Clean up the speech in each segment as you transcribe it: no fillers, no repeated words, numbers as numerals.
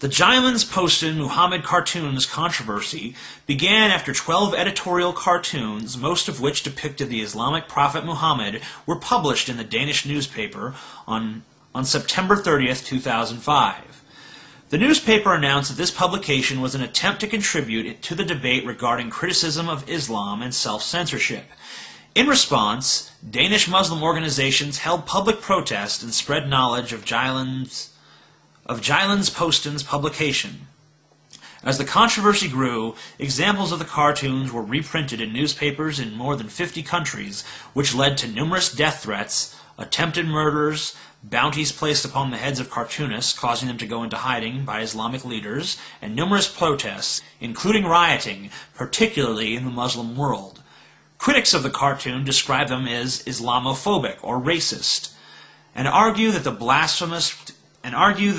The Jyllands posted Muhammad cartoons controversy began after 12 editorial cartoons, most of which depicted the Islamic prophet Muhammad, were published in the Danish newspaper on September 30th, 2005. The newspaper announced that this publication was an attempt to contribute to the debate regarding criticism of Islam and self-censorship. In response, Danish Muslim organizations held public protest and spread knowledge of Jyllands Posten's publication. As the controversy grew, examples of the cartoons were reprinted in newspapers in more than 50 countries, which led to numerous death threats, attempted murders, bounties placed upon the heads of cartoonists, causing them to go into hiding by Islamic leaders, and numerous protests, including rioting, particularly in the Muslim world. Critics of the cartoon describe them as Islamophobic or racist, and argue that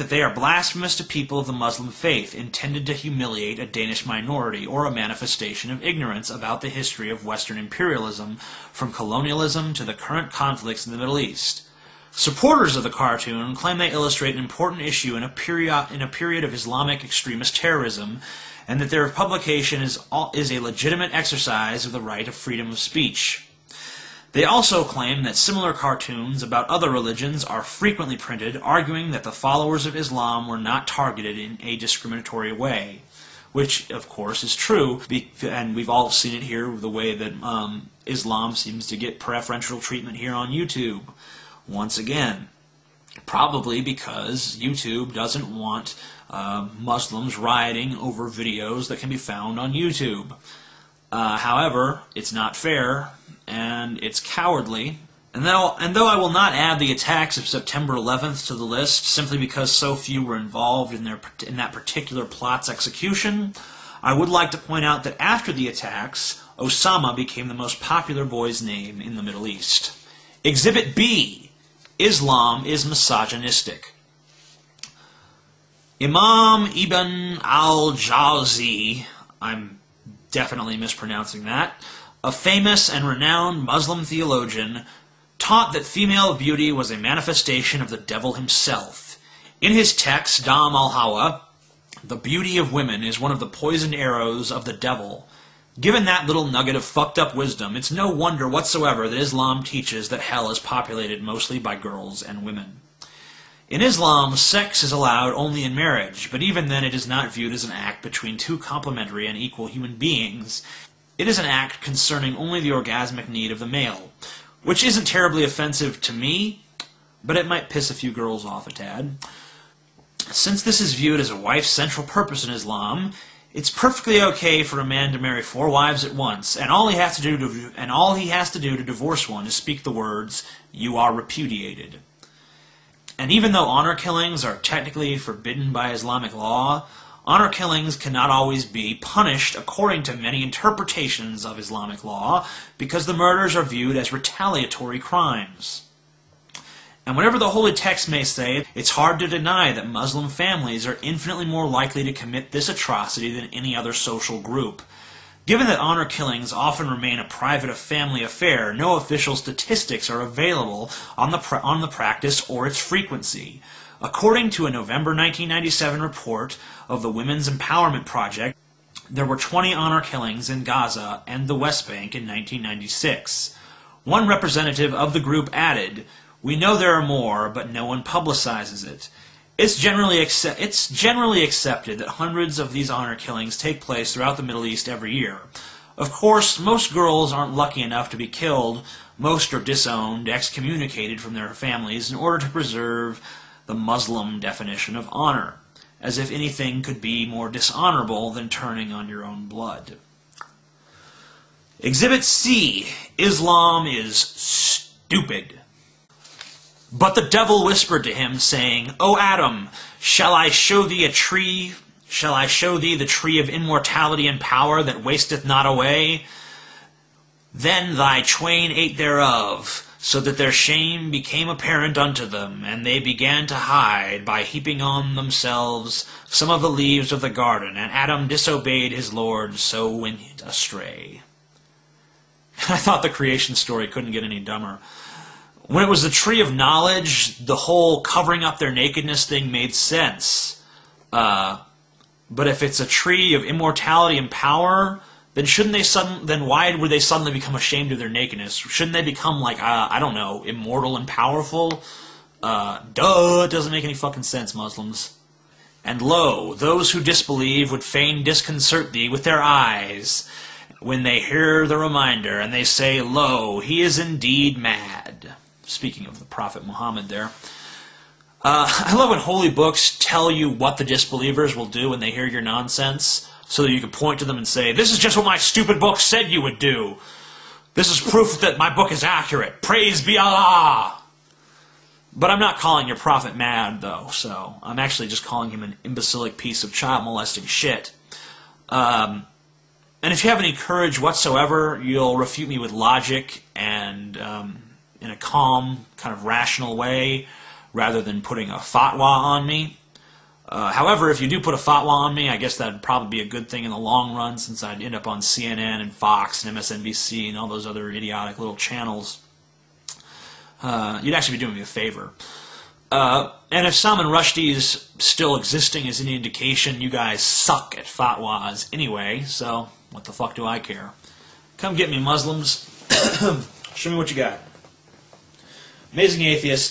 they are blasphemous to people of the Muslim faith, intended to humiliate a Danish minority, or a manifestation of ignorance about the history of Western imperialism, from colonialism to the current conflicts in the Middle East. Supporters of the cartoon claim they illustrate an important issue in a period of Islamic extremist terrorism, and that their publication is a legitimate exercise of the right of freedom of speech. They also claim that similar cartoons about other religions are frequently printed, arguing that the followers of Islam were not targeted in a discriminatory way, which, of course, is true, and we've all seen it here, the way that Islam seems to get preferential treatment here on YouTube. Once again, probably because YouTube doesn't want Muslims rioting over videos that can be found on YouTube. However, it's not fair, and it's cowardly. And though I will not add the attacks of September 11th to the list, simply because so few were involved in that particular plot's execution, I would like to point out that after the attacks, Osama became the most popular boy's name in the Middle East. Exhibit B. Islam is misogynistic. Imam Ibn al-Jawzi, I'm definitely mispronouncing that, a famous and renowned Muslim theologian, taught that female beauty was a manifestation of the devil himself. In his text, Dam al-Hawa, the beauty of women is one of the poisoned arrows of the devil. Given that little nugget of fucked up wisdom, it's no wonder whatsoever that Islam teaches that hell is populated mostly by girls and women. In Islam, sex is allowed only in marriage, but even then it is not viewed as an act between two complementary and equal human beings. It is an act concerning only the orgasmic need of the male, which isn't terribly offensive to me, but it might piss a few girls off a tad. Since this is viewed as a wife's central purpose in Islam, it's perfectly okay for a man to marry 4 wives at once, and all he has to do to divorce one is speak the words, "You are repudiated." And even though honor killings are technically forbidden by Islamic law, honor killings cannot always be punished according to many interpretations of Islamic law, because the murders are viewed as retaliatory crimes. And whatever the holy text may say, it's hard to deny that Muslim families are infinitely more likely to commit this atrocity than any other social group. Given that honor killings often remain a private family affair, no official statistics are available on the practice or its frequency. According to a November 1997 report of the Women's Empowerment Project, there were 20 honor killings in Gaza and the West Bank in 1996. One representative of the group added, "We know there are more, but no one publicizes it. It's generally accepted that hundreds of these honor killings take place throughout the Middle East every year. Of course, most girls aren't lucky enough to be killed. Most are disowned, excommunicated from their families in order to preserve the Muslim definition of honor, as if anything could be more dishonorable than turning on your own blood." Exhibit C. Islam is stupid. But the devil whispered to him, saying, "O Adam, shall I show thee the tree of immortality and power that wasteth not away? Then thy twain ate thereof, so that their shame became apparent unto them, and they began to hide by heaping on themselves some of the leaves of the garden, and Adam disobeyed his Lord, so went astray." I thought the creation story couldn't get any dumber. When it was the tree of knowledge, the whole covering up their nakedness thing made sense. But if it's a tree of immortality and power, then then why would they suddenly become ashamed of their nakedness? Shouldn't they become like, I don't know, immortal and powerful? Duh, it doesn't make any fucking sense, Muslims. And lo, those who disbelieve would fain disconcert thee with their eyes when they hear the reminder, and they say, lo, he is indeed mad. Speaking of the Prophet Muhammad there. I love when holy books tell you what the disbelievers will do when they hear your nonsense, so that you can point to them and say, this is just what my stupid book said you would do. This is proof that my book is accurate. Praise be Allah! But I'm not calling your prophet mad, though, so I'm actually just calling him an imbecilic piece of child-molesting shit. And if you have any courage whatsoever, you'll refute me with logic and in a calm, kind of rational way, rather than putting a fatwa on me. However, if you do put a fatwa on me, I guess that would probably be a good thing in the long run, since I'd end up on CNN and Fox and MSNBC and all those other idiotic little channels. You'd actually be doing me a favor. And if Salman Rushdie is still existing is any indication, you guys suck at fatwas anyway, so what the fuck do I care? Come get me, Muslims. Show me what you got. Amazing Atheist.